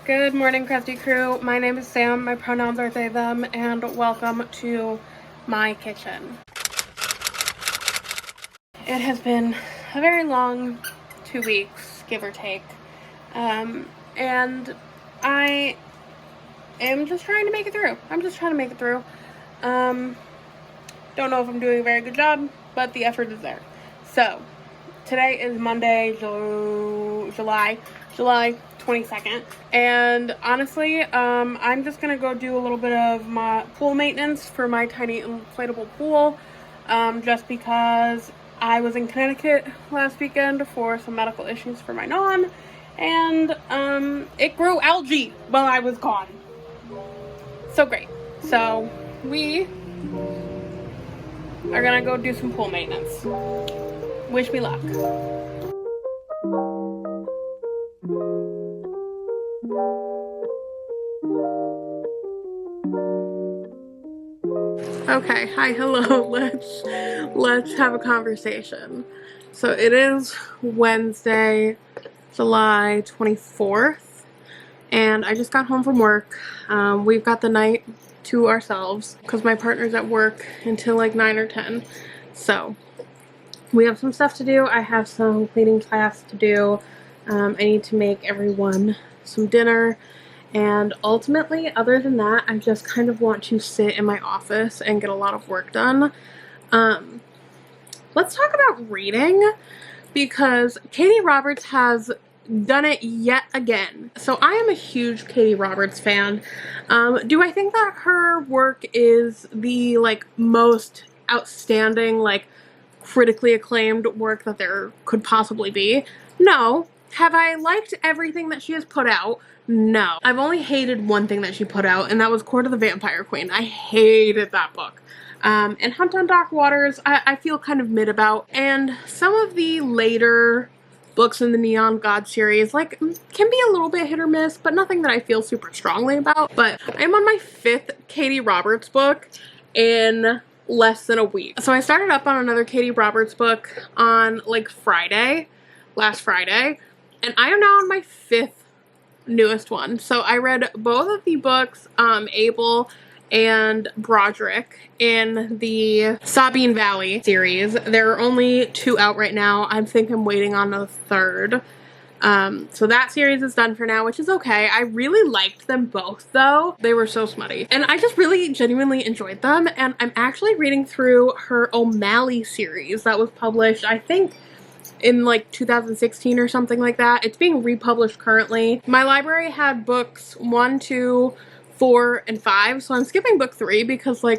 Good morning, crafty crew. My name is Sam. My pronouns are they, them, and welcome to my kitchen. It has been a very long 2 weeks, give or take, and I am just trying to make it through. Don't know if I'm doing a very good job, but the effort is there. So, today is Monday, July 22nd, and honestly, I'm just gonna go do a little bit of my pool maintenance for my tiny inflatable pool, just because I was in Connecticut last weekend for some medical issues for my non, and it grew algae while I was gone. So great. So we are gonna go do some pool maintenance. Wish me luck. Okay, hi, hello, let's have a conversation. So it is Wednesday, July 24th, and I just got home from work. We've got the night to ourselves because my partner's at work until like 9 or 10. So we have some stuff to do. I have some cleaning tasks to do. I need to make everyone some dinner. And ultimately, other than that, I just kind of want to sit in my office and get a lot of work done. Let's talk about reading, because Katee Roberts has done it yet again. So I am a huge Katee Roberts fan. Do I think that her work is the most outstanding, critically acclaimed work that there could possibly be? No. Have I liked everything that she has put out? No. I've only hated one thing that she put out, and that was Court of the Vampire Queen. I hated that book. And Hunt on Dark Waters, I feel kind of mid about. And some of the later books in the Neon God series, can be a little bit hit or miss, but nothing that I feel super strongly about. But I'm on my 5th Katee Roberts book in less than a week. So I started up on another Katee Roberts book on last Friday, and I am now on my 5th newest one. So I read both of the books, Abel and Broderick, in the Sabine Valley series. There are only 2 out right now. I think I'm waiting on a 3rd. So that series is done for now, which is okay. I really liked them both, though. They were so smutty. And I just really genuinely enjoyed them. And I'm actually reading through her O'Malley series that was published, I think, in 2016 or something like that. It's being republished currently. My library had books 1, 2, 4, and 5, so I'm skipping book 3 because I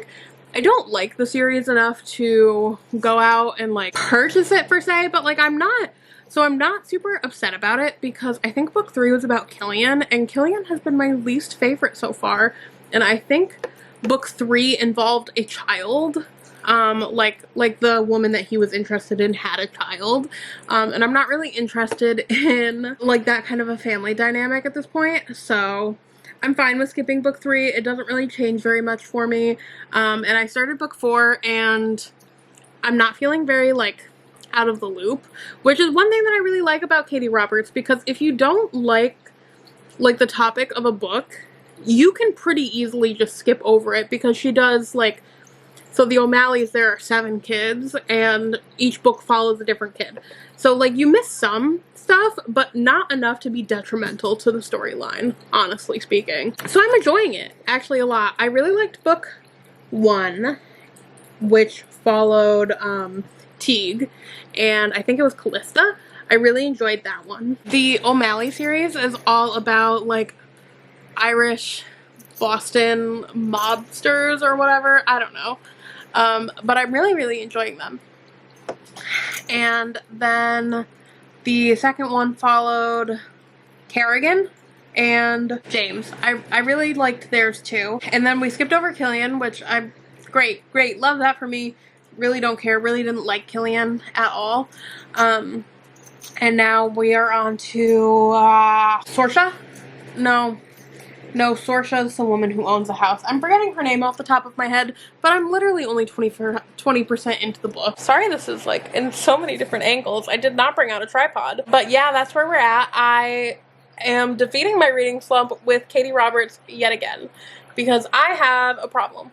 don't like the series enough to go out and purchase it per se, but I'm not super upset about it because I think book 3 was about Killian, and Killian has been my least favorite so far, and I think book 3 involved a child. Like the woman that he was interested in had a child, and I'm not really interested in that kind of a family dynamic at this point, so I'm fine with skipping book 3. It doesn't really change very much for me, and I started book 4, and I'm not feeling very out of the loop, which is one thing that I really like about Katee Roberts, because if you don't like the topic of a book, you can pretty easily just skip over it, because she does so the O'Malleys, there are 7 kids, and each book follows a different kid. So, you miss some stuff, but not enough to be detrimental to the storyline, honestly speaking. So I'm enjoying it, actually, a lot. I really liked book 1, which followed Teague, and I think it was Callista. I really enjoyed that one. The O'Malley series is all about, Irish Boston mobsters or whatever. I don't know. But I'm really, really enjoying them. And then the second one followed Kerrigan and James. I really liked theirs too. And then we skipped over Killian, which I'm great, love that for me. Really don't care, really didn't like Killian at all. And now we are on to Sorsha? No, Sorsha is the woman who owns the house. I'm forgetting her name off the top of my head, but I'm literally only 20% into the book. Sorry, this is in so many different angles. I did not bring out a tripod. But yeah, that's where we're at. I am defeating my reading slump with Katee Roberts yet again, because I have a problem.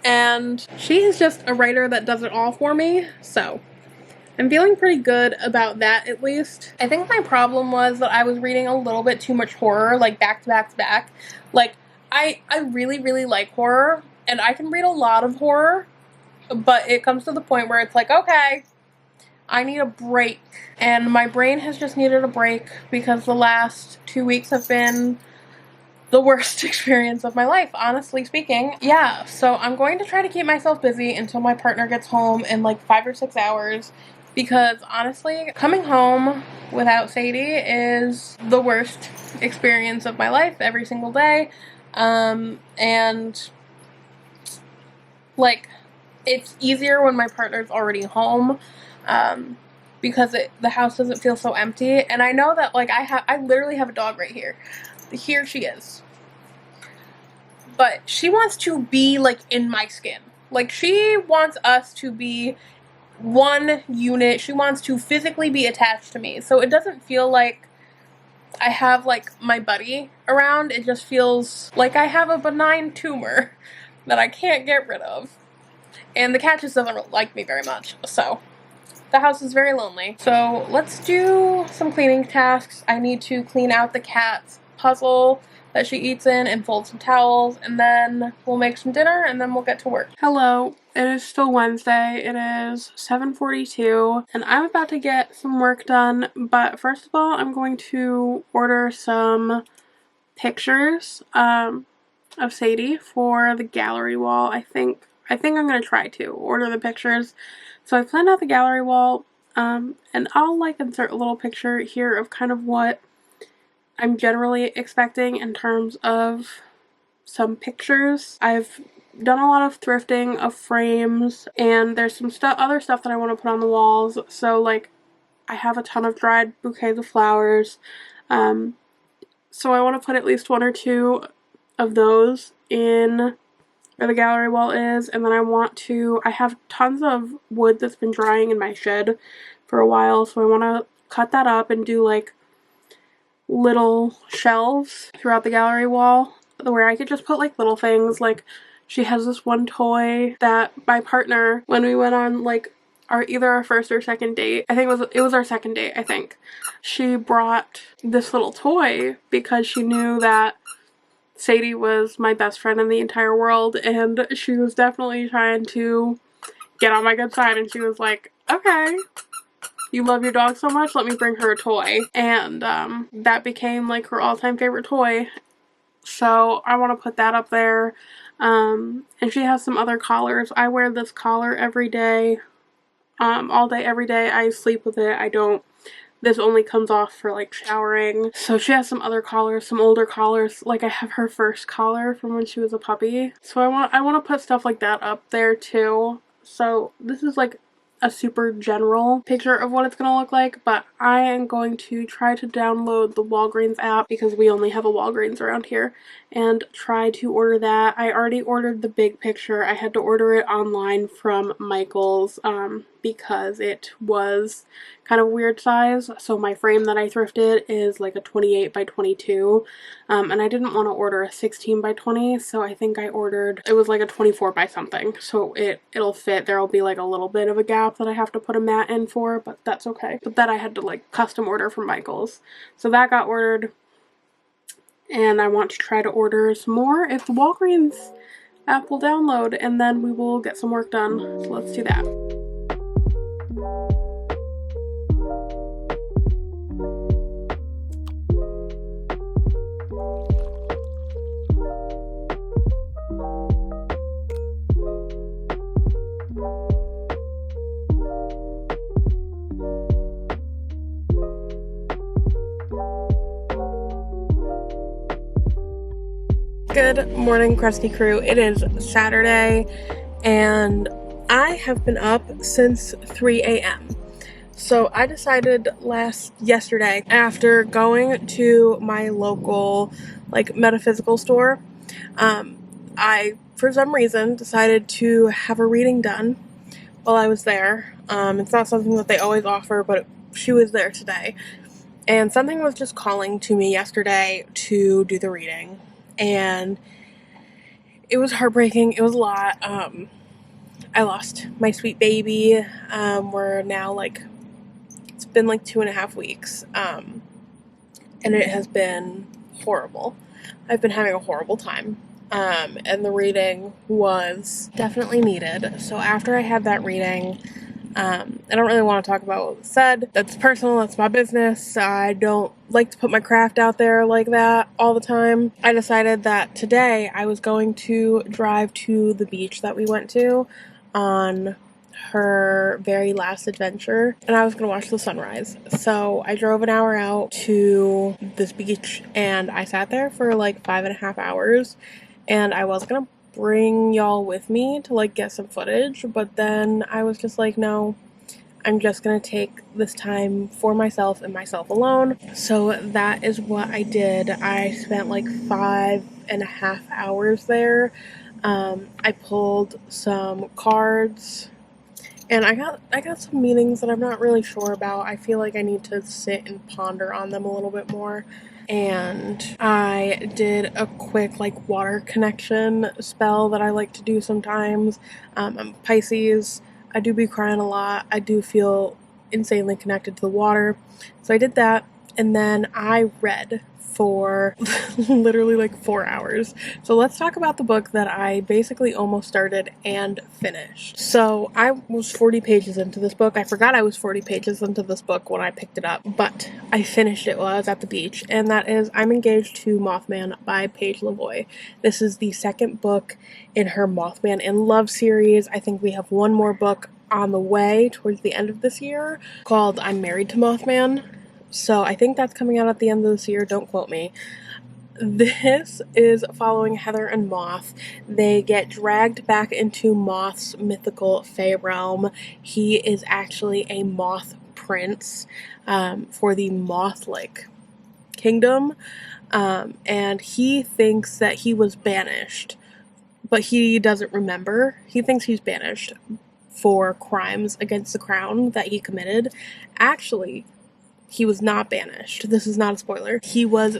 And she is just a writer that does it all for me, so I'm feeling pretty good about that, at least. I think my problem was that I was reading a little bit too much horror, like back to back to back. Like, I really, really like horror, and I can read a lot of horror, but it comes to the point where it's like, okay, I need a break. And my brain has just needed a break because the last 2 weeks have been the worst experience of my life, honestly speaking. Yeah, so I'm going to try to keep myself busy until my partner gets home in like 5 or 6 hours, because honestly, coming home without Sadie is the worst experience of my life every single day. And like, it's easier when my partner's already home, because the house doesn't feel so empty. And I know that, like, I literally have a dog right here. Here she is. But she wants to be, like, in my skin. Like, she wants us to be one unit. She wants to physically be attached to me. So it doesn't feel like I have, like, my buddy around. It just feels like I have a benign tumor that I can't get rid of. And the cat just doesn't like me very much. So the house is very lonely. So let's do some cleaning tasks. I need to clean out the cat's puzzle that she eats in and fold some towels, and then we'll make some dinner, and then we'll get to work. Hello, it is still Wednesday. It is 7:42, and I'm about to get some work done, but first of all, I'm going to order some pictures of Sadie for the gallery wall. I think I'm going to try to order the pictures. So I planned out the gallery wall, and I'll like insert a little picture here of kind of what I'm generally expecting in terms of some pictures. I've done a lot of thrifting of frames, and there's some other stuff that I want to put on the walls. So like, I have a ton of dried bouquets of flowers, so I want to put at least 1 or 2 of those in where the gallery wall is, and then I have tons of wood that's been drying in my shed for a while, so I want to cut that up and do like little shelves throughout the gallery wall where I could just put like little things. Like, she has this one toy that my partner, when we went on like either our first or second date, I think it was our second date, I think, she brought this little toy because she knew that Sadie was my best friend in the entire world, and she was definitely trying to get on my good side, and she was like, okay, you love your dog so much, let me bring her a toy. And that became like her all-time favorite toy. So I want to put that up there. And she has some other collars. I wear this collar every day, all day, every day. I sleep with it. This only comes off for like showering. So she has some other collars, some older collars. Like, I have her first collar from when she was a puppy. So I want to put stuff like that up there too. So this is like a super general picture of what it's going to look like, but I am going to try to download the Walgreens app, because we only have a Walgreens around here, and try to order that. I already ordered the big picture. I had to order it online from Michael's because it was kind of weird size. So my frame that I thrifted is like a 28 by 22, and I didn't want to order a 16 by 20, so I think it was like a 24 by something, so it'll fit. There'll be like a little bit of a gap that I have to put a mat in for, but that's okay. But that I had to like custom order from Michael's. So that got ordered, and I want to try to order some more if the Walgreens app will download, and then we will get some work done. So let's do that. Good morning, Crusty Crew. It is Saturday, and I have been up since 3 a.m. So I decided yesterday, after going to my local like metaphysical store, I for some reason decided to have a reading done while I was there. It's not something that they always offer, but she was there today. And something was just calling to me yesterday to do the reading. And it was heartbreaking. It was a lot. I lost my sweet baby. We're now it's been 2.5 weeks. And it has been horrible. I've been having a horrible time. And the reading was definitely needed. So after I had that reading, I don't really want to talk about what was said. That's personal, that's my business. I don't like to put my craft out there like that all the time. I decided that today I was going to drive to the beach that we went to on her very last adventure, and I was going to watch the sunrise. So I drove an hour out to this beach, and I sat there for 5.5 hours, and I was going to bring y'all with me to get some footage, but then I was just no, I'm just gonna take this time for myself and myself alone. So that is what I did. I spent 5.5 hours there. I pulled some cards, and I got some meanings that I'm not really sure about. I feel like I need to sit and ponder on them a little bit more. And I did a quick water connection spell that I like to do sometimes. I'm Pisces. I do be crying a lot. I do feel insanely connected to the water. So I did that, and then I read for literally 4 hours. So let's talk about the book that I basically almost started and finished. So I was 40 pages into this book. I forgot I was 40 pages into this book when I picked it up, but I finished it while I was at the beach, and that is I'm Engaged to Mothman by Paige Lavoie. This is the second book in her Mothman in Love series. I think we have one more book on the way towards the end of this year called I'm Married to Mothman. So I think that's coming out at the end of this year. Don't quote me. This is following Heather and Moth. They get dragged back into Moth's mythical fae realm. He is actually a moth prince for the Mothlick kingdom. And he thinks that he was banished, but he doesn't remember. He thinks he's banished for crimes against the crown that he committed. Actually, he was not banished. This is not a spoiler. He was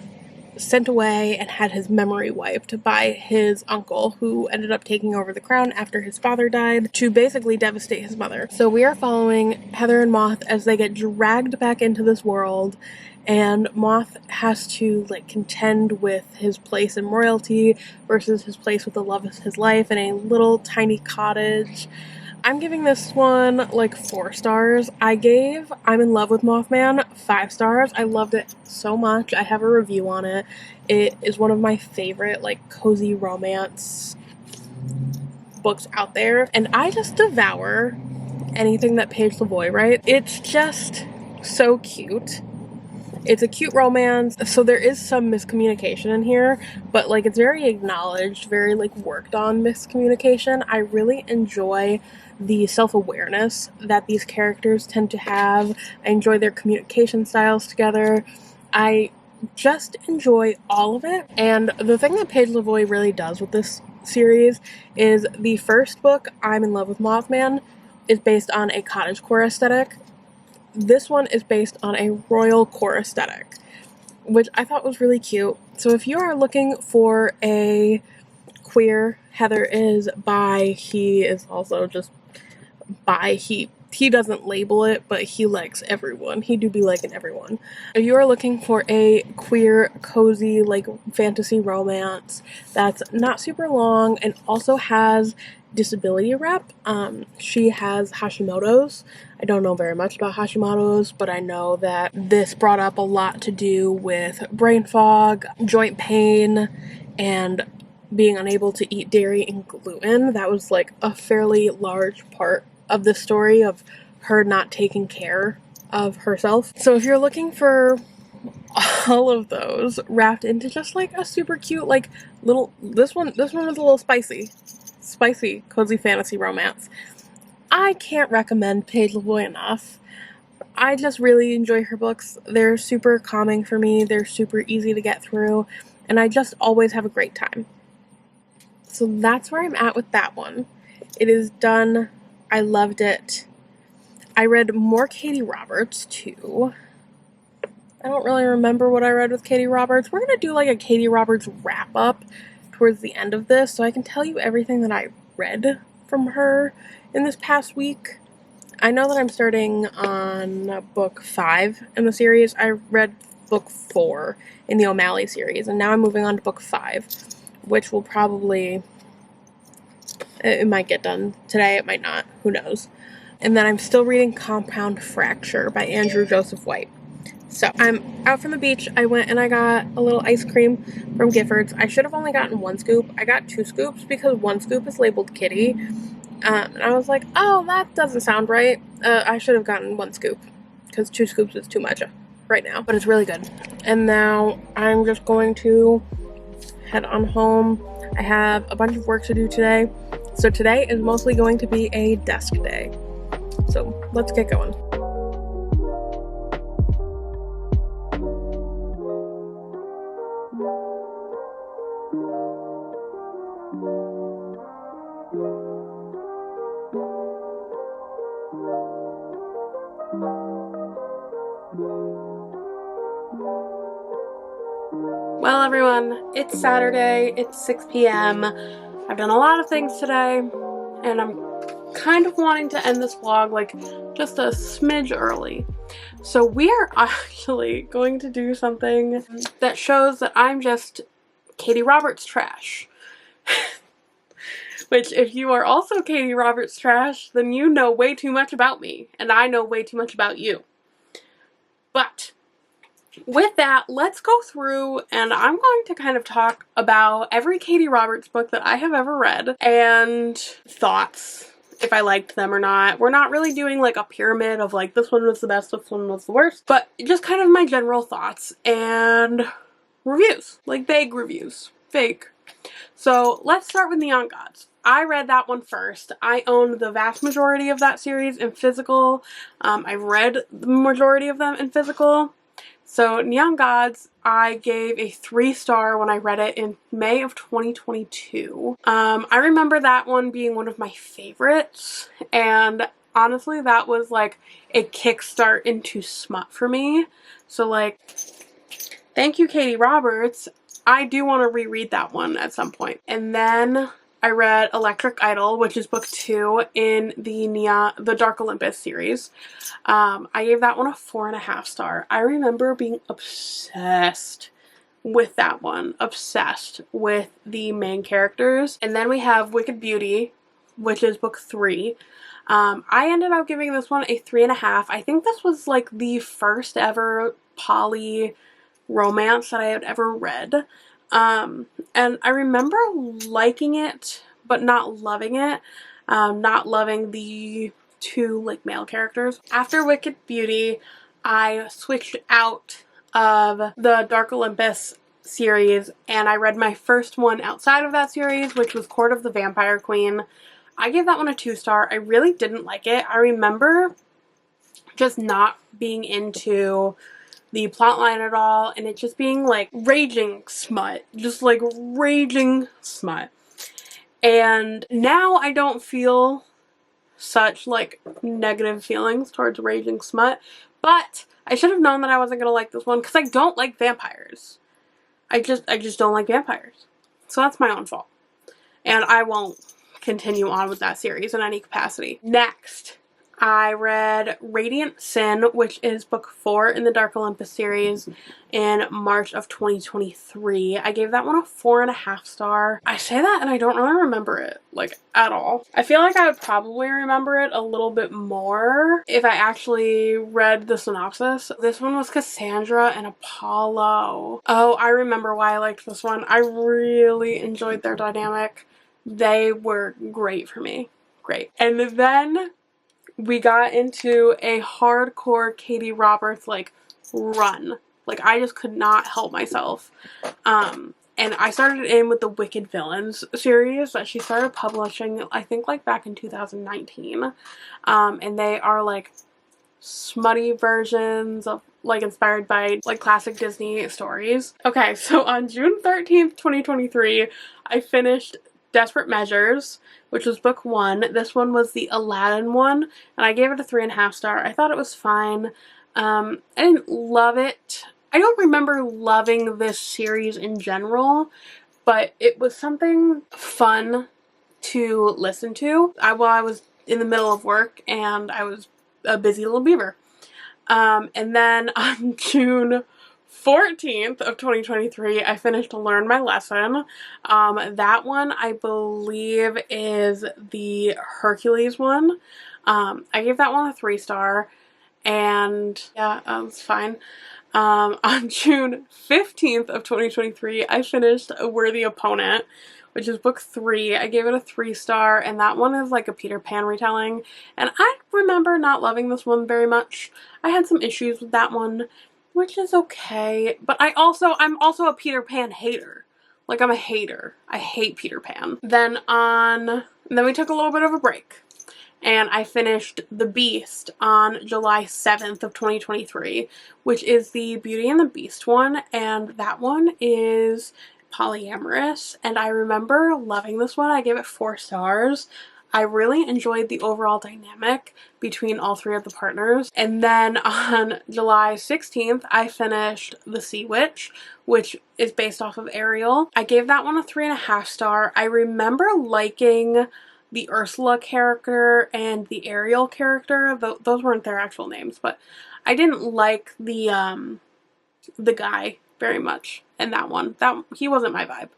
sent away and had his memory wiped by his uncle, who ended up taking over the crown after his father died to basically devastate his mother. So we are following Heather and Moth as they get dragged back into this world, and Moth has to contend with his place in royalty versus his place with the love of his life in a little tiny cottage. I'm giving this one 4 stars. I gave I'm in Love with Mothman 5 stars. I loved it so much. I have a review on it. It is one of my favorite cozy romance books out there, and I just devour anything that Paige Lavoie writes. It's just so cute. It's a cute romance, so there is some miscommunication in here, but it's very acknowledged, very worked on miscommunication. I really enjoy the self-awareness that these characters tend to have. I enjoy their communication styles together. I just enjoy all of it. And the thing that Paige Lavoie really does with this series is the first book, I'm in Love with Mothman, is based on a cottagecore aesthetic. This one is based on a royal core aesthetic, which I thought was really cute. So if you are looking for a queer, Heather is bi, he is also just bi. He doesn't label it, but he likes everyone. He do be liking everyone. If you are looking for a queer, cozy, fantasy romance that's not super long and also has disability rep. She has Hashimoto's. I don't know very much about Hashimoto's, but I know that this brought up a lot to do with brain fog, joint pain, and being unable to eat dairy and gluten. That was a fairly large part of the story of her not taking care of herself. So if you're looking for all of those wrapped into just a super cute little, this one was a little spicy cozy fantasy romance, I can't recommend Paige Lavoie enough. I just really enjoy her books. They're super calming for me. They're super easy to get through, and I just always have a great time. So that's where I'm at with that one. It is done. I loved it. I read more Katee Roberts too. I don't really remember what I read with Katee Roberts. We're going to do like a Katee Roberts wrap up towards the end of this, so I can tell you everything that I read from her in this past week. I know that I'm starting on book 5 in the series. I read book 4 in the O'Malley series, and now I'm moving on to book 5, which will probably, it might get done today, it might not, who knows. And then I'm still reading Compound Fracture by Andrew Joseph White. So I'm out from the beach. I went and I got a little ice cream from Giffords. I should have only gotten 1 scoop. I got 2 scoops because 1 scoop is labeled kitty. And I was like, oh, that doesn't sound right. I should have gotten 1 scoop because 2 scoops is too much right now. But it's really good. And now I'm just going to head on home. I have a bunch of work to do today. So today is mostly going to be a desk day. So let's get going. Well, everyone, it's Saturday, it's 6 p.m. I've done a lot of things today, and I'm kind of wanting to end this vlog like just a smidge early. So we are actually going to do something that shows that I'm just Katee Roberts trash. Which, if you are also Katee Roberts trash, then you know way too much about me, and I know way too much about you. But with that, let's go through and I'm going to kind of talk about every Katee Roberts book that I have ever read and thoughts, if I liked them or not. We're not really doing like a pyramid of like this one was the best, this one was the worst, but just kind of my general thoughts and reviews, like vague reviews. Vague. So let's start with Neon Gods. I read that one first. I own the vast majority of that series in physical. I read the majority of them in physical. So Neon Gods, I gave a 3-star when I read it in May of 2022. I remember that one being one of my favorites, and honestly that was like a kickstart into smut for me. So like, thank you Katee Roberts. I do want to reread that one at some point. And then I read Electric Idol, which is book 2 in the Dark Olympus series. I gave that one a 4.5 star. I remember being obsessed with that one. Obsessed with the main characters. And then we have Wicked Beauty, which is book 3. I ended up giving this one a 3.5. I think this was like the first ever poly romance that I had ever read. And I remember liking it, but not loving it. Not loving the 2 like male characters. After Wicked Beauty, I switched out of the Dark Olympus series and I read my first one outside of that series, which was Court of the Vampire Queen. I gave that one a 2-star. I really didn't like it. I remember just not being into the plotline at all, and it just being like raging smut. Just like raging smut. And now I don't feel such like negative feelings towards raging smut, but I should have known that I wasn't gonna like this one because I don't like vampires. I just don't like vampires. So that's my own fault. And I won't continue on with that series in any capacity. Next, I read Radiant Sin, which is book 4 in the Dark Olympus series, in March of 2023. I gave that one a 4.5 star. I say that and I don't really remember it, like, at all. I feel like I would probably remember it a little bit more if I actually read the synopsis. This one was Cassandra and Apollo. Oh, I remember why I liked this one. I really enjoyed their dynamic. They were great for me. Great. And then we got into a hardcore Katee Roberts like run. Like I just could not help myself. And I started in with the Wicked Villains series that she started publishing, I think like back in 2019. And they are like smutty versions of like inspired by like classic Disney stories. Okay, so on June 13th, 2023, I finished Desperate Measures, which was book 1. This one was the Aladdin one, and I gave it a 3.5 star. I thought it was fine. I didn't love it. I don't remember loving this series in general, but it was something fun to listen to while I was in the middle of work and I was a busy little beaver. And then on June 14th of 2023, I finished Learn My Lesson. That one, I believe, is the Hercules one. I gave that one a 3-star, and yeah, it was fine. On June 15th of 2023, I finished A Worthy Opponent, which is book 3. I gave it a 3-star, and that one is like a Peter Pan retelling. And I remember not loving this one very much. I had some issues with that one, which is okay. But I'm also a Peter Pan hater. Like, I'm a hater. I hate Peter Pan. Then we took a little bit of a break. And I finished The Beast on July 7th of 2023, which is the Beauty and the Beast one, and that one is polyamorous, and I remember loving this one. I gave it 4 stars. I really enjoyed the overall dynamic between all 3 of the partners. And then on July 16th, I finished The Sea Witch, which is based off of Ariel. I gave that one a 3.5 star. I remember liking the Ursula character and the Ariel character. Those weren't their actual names, but I didn't like the guy very much in that one. He wasn't my vibe.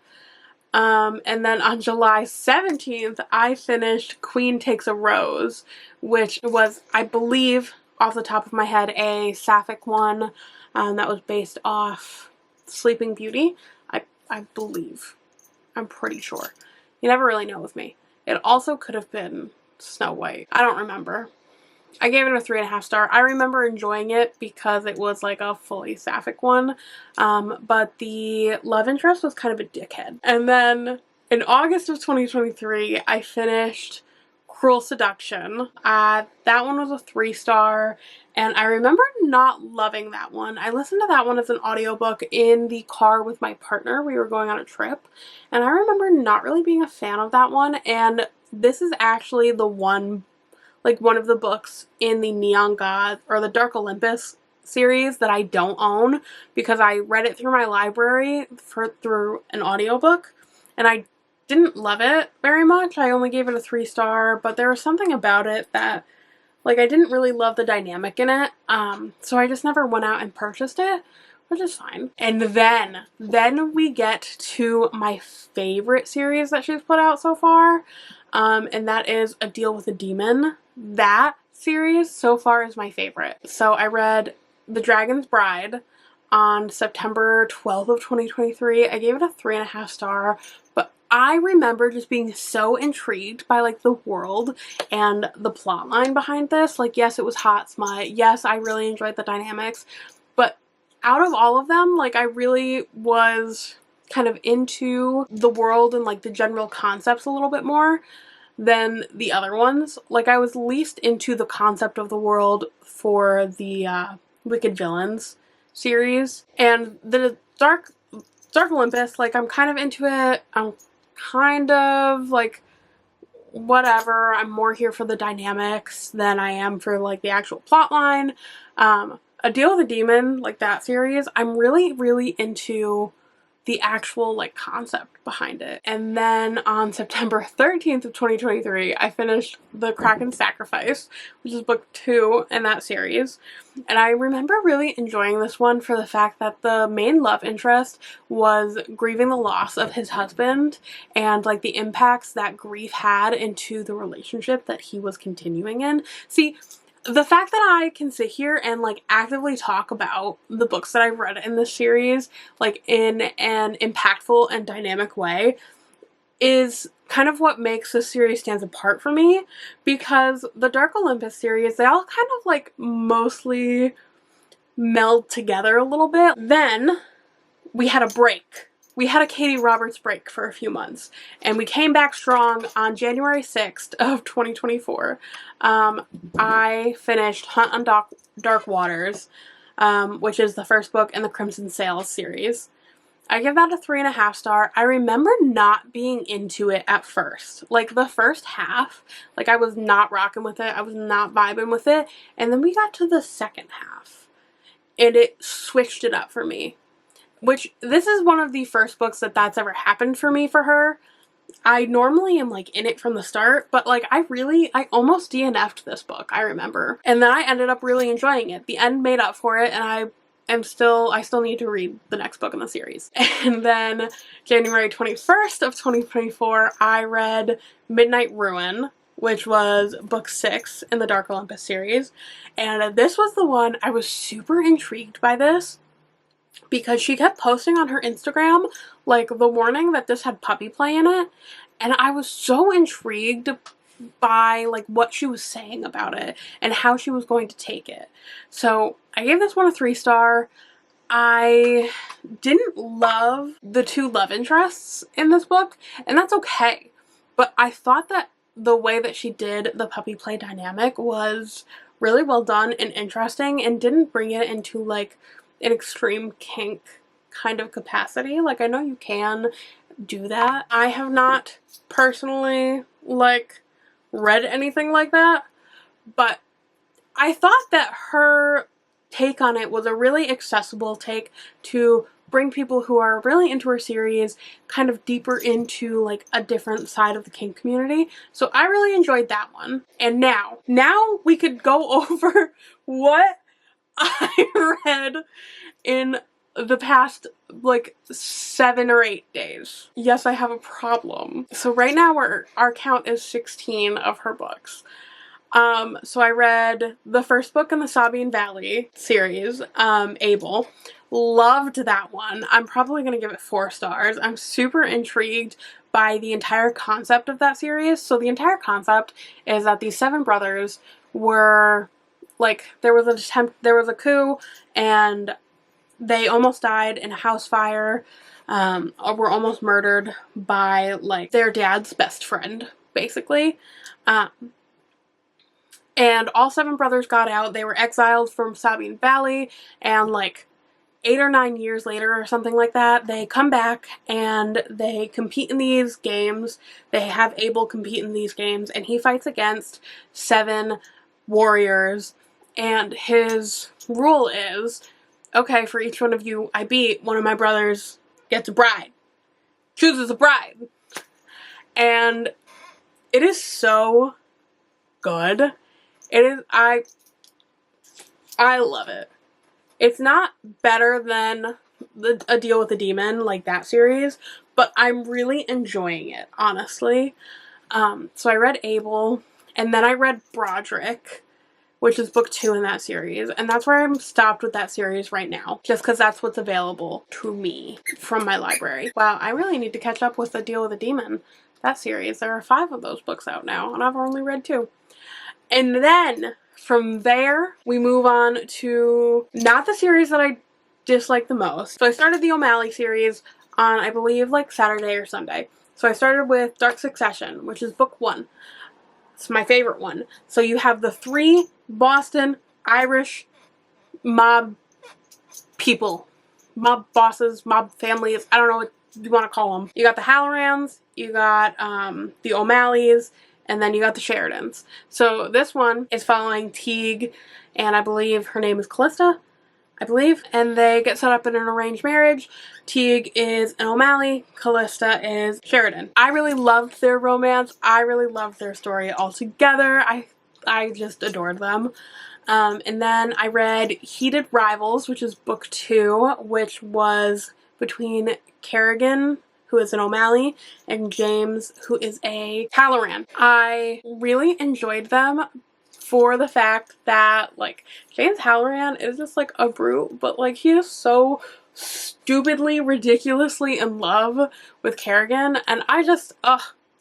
And then on July 17th, I finished Queen Takes a Rose, which was, I believe, off the top of my head, a sapphic one that was based off Sleeping Beauty. I believe. I'm pretty sure. You never really know with me. It also could have been Snow White. I don't remember. I gave it a 3.5 star. I remember enjoying it because it was like a fully sapphic one, but the love interest was kind of a dickhead. And then in August of 2023, I finished Cruel Seduction. That one was a 3-star, and I remember not loving that one. I listened to that one as an audiobook in the car with my partner. We were going on a trip, and I remember not really being a fan of that one, and this is actually the one of the books in the Neon God or the Dark Olympus series that I don't own because I read it through my library through an audiobook, and I didn't love it very much. I only gave it a 3-star, but there was something about it that, like, I didn't really love the dynamic in it, so I just never went out and purchased it, which is fine. And then we get to my favorite series that she's put out so far, and that is A Deal with a Demon. That series so far is my favorite. So I read The Dragon's Bride on September 12th of 2023. I gave it a 3.5 star, but I remember just being so intrigued by like the world and the plot line behind this. Like, yes, it was hot smut. Yes, I really enjoyed the dynamics, but out of all of them, like, I really was kind of into the world and like the general concepts a little bit more than the other ones. Like, I was least into the concept of the world for the Wicked Villains series, and the Dark Olympus, like, I'm kind of into it. I'm kind of like, whatever. I'm more here for the dynamics than I am for like the actual plot line. A Deal with a Demon, like that series, I'm really, really into the actual like concept behind it. And then on September 13th of 2023, I finished The Kraken Sacrifice, which is book 2 in that series. And I remember really enjoying this one for the fact that the main love interest was grieving the loss of his husband and like the impacts that grief had into the relationship that he was continuing in. See, the fact that I can sit here and like actively talk about the books that I've read in this series, like in an impactful and dynamic way, is kind of what makes this series stands apart for me, because the Dark Olympus series, they all kind of like mostly meld together a little bit. Then we had a break. We had a Katee Roberts break for a few months, and we came back strong on January 6th of 2024. I finished Hunt on Dark Waters, which is the first book in the Crimson Sails series. I give that a 3.5 star. I remember not being into it at first. Like, the first half, like, I was not rocking with it. I was not vibing with it. And then we got to the second half, and it switched it up for me. Which, this is one of the first books that's ever happened for me for her. I normally am, like, in it from the start, but, like, I almost DNF'd this book, I remember. And then I ended up really enjoying it. The end made up for it, and I still need to read the next book in the series. And then January 21st of 2024, I read Midnight Ruin, which was book 6 in the Dark Olympus series. And this was the one, I was super intrigued by this, because she kept posting on her Instagram, like, the warning that this had puppy play in it, and I was so intrigued by, like, what she was saying about it and how she was going to take it. So I gave this one a 3-star. I didn't love the 2 love interests in this book, and that's okay, but I thought that the way that she did the puppy play dynamic was really well done and interesting, and didn't bring it into, like, an extreme kink kind of capacity. Like, I know you can do that. I have not personally, like, read anything like that, but I thought that her take on it was a really accessible take to bring people who are really into her series kind of deeper into, like, a different side of the kink community. So I really enjoyed that one. And now we could go over what I read in the past, like, 7 or 8 days. Yes, I have a problem. So right now our count is 16 of her books. So I read the first book in the Sabine Valley series, Abel. Loved that one. I'm probably going to give it 4 stars. I'm super intrigued by the entire concept of that series. So the entire concept is that these 7 brothers were, like, there was a coup, and they almost died in a house fire, or were almost murdered by, like, their dad's best friend, basically. And all 7 brothers got out. They were exiled from Sabine Valley, and, like, 8 or 9 years later or something like that, they come back and they compete in these games. They have Abel compete in these games, and he fights against 7 warriors, and his rule is, okay, for each one of you I beat, one of my brothers gets a bride. Chooses a bride. And it is so good. It is, I love it. It's not better than A Deal with a Demon, like that series, but I'm really enjoying it, honestly. So I read Abel, and then I read Broderick, which is book 2 in that series, and that's where I'm stopped with that series right now, just because that's what's available to me from my library. Wow, I really need to catch up with A Deal with a Demon, that series. There are 5 of those books out now, and I've only read 2. And then, from there, we move on to not the series that I dislike the most. So I started the O'Malley series on, I believe, like, Saturday or Sunday. So I started with Dark Succession, which is book 1. It's my favorite one. So you have the 3 Boston Irish mob people. Mob bosses, mob families, I don't know what you want to call them. You got the Hallorans, you got the O'Malleys, and then you got the Sheridans. So this one is following Teague, and I believe her name is Callista, I believe, and they get set up in an arranged marriage. Teague is an O'Malley, Callista is Sheridan. I really loved their romance. I really loved their story altogether. I just adored them. And then I read Heated Rivals, which is book 2, which was between Kerrigan, who is an O'Malley, and James, who is a Halloran. I really enjoyed them for the fact that, like, James Halloran is just, like, a brute, but, like, he is so stupidly, ridiculously in love with Kerrigan, and I just,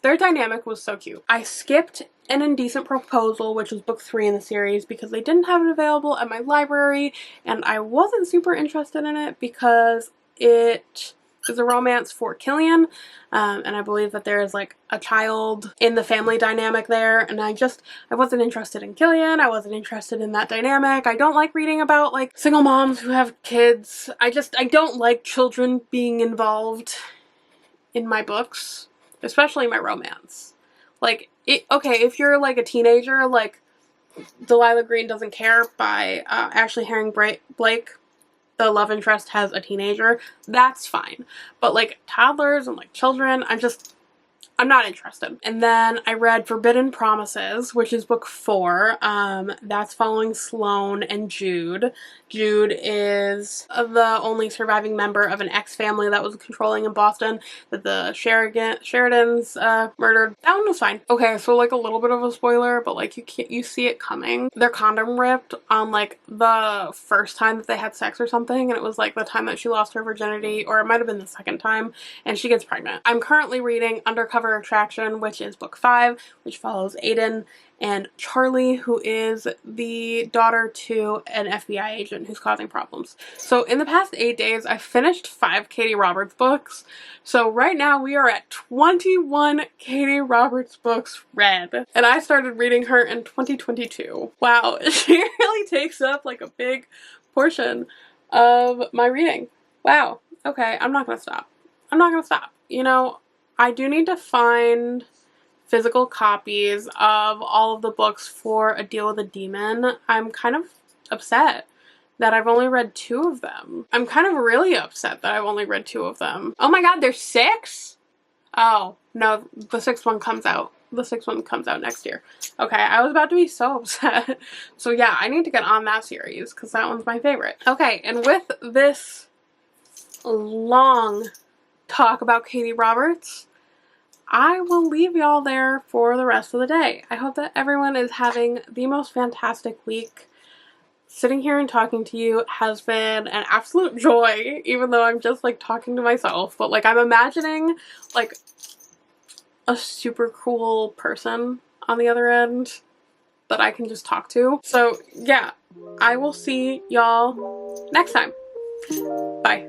their dynamic was so cute. I skipped An Indecent Proposal, which was book 3 in the series, because they didn't have it available at my library, and I wasn't super interested in it because it is a romance for Killian, and I believe that there is, like, a child in the family dynamic there, and I wasn't interested in Killian. I wasn't interested in that dynamic. I don't like reading about, like, single moms who have kids. I don't like children being involved in my books, especially my romance. Like, okay, if you're, like, a teenager, like Delilah Green Doesn't Care by Ashley Herring Blake, the love interest has a teenager, that's fine. But like toddlers and like children, I'm not interested. And then I read Forbidden Promises, which is book 4. That's following Sloane and Jude. Jude is the only surviving member of an ex-family that was controlling in Boston that the Sheridans murdered. That one was fine. Okay, so like a little bit of a spoiler, but like you see it coming. Their condom ripped on like the first time that they had sex or something, and it was like the time that she lost her virginity, or it might have been the second time, and she gets pregnant. I'm currently reading Undercover Attraction, which is book 5, which follows Aiden and Charlie, who is the daughter to an FBI agent who's causing problems. So in the past 8 days, I finished 5 Katee Roberts books. So right now we are at 21 Katee Roberts books read. And I started reading her in 2022. Wow, she really takes up like a big portion of my reading. Wow. Okay, I'm not gonna stop. I'm not gonna stop. You know, I do need to find physical copies of all of the books for A Deal with a Demon. I'm kind of upset that I've only read 2 of them. I'm kind of really upset that I've only read 2 of them. Oh my god, there's 6? Oh, no, the 6th one comes out. The 6th one comes out next year. Okay, I was about to be so upset. So yeah, I need to get on that series because that one's my favorite. Okay, and with this long talk about Katee Roberts, I will leave y'all there for the rest of the day. I hope that everyone is having the most fantastic week. Sitting here and talking to you has been an absolute joy, even though I'm just like talking to myself. But like I'm imagining like a super cool person on the other end that I can just talk to. So yeah, I will see y'all next time. Bye.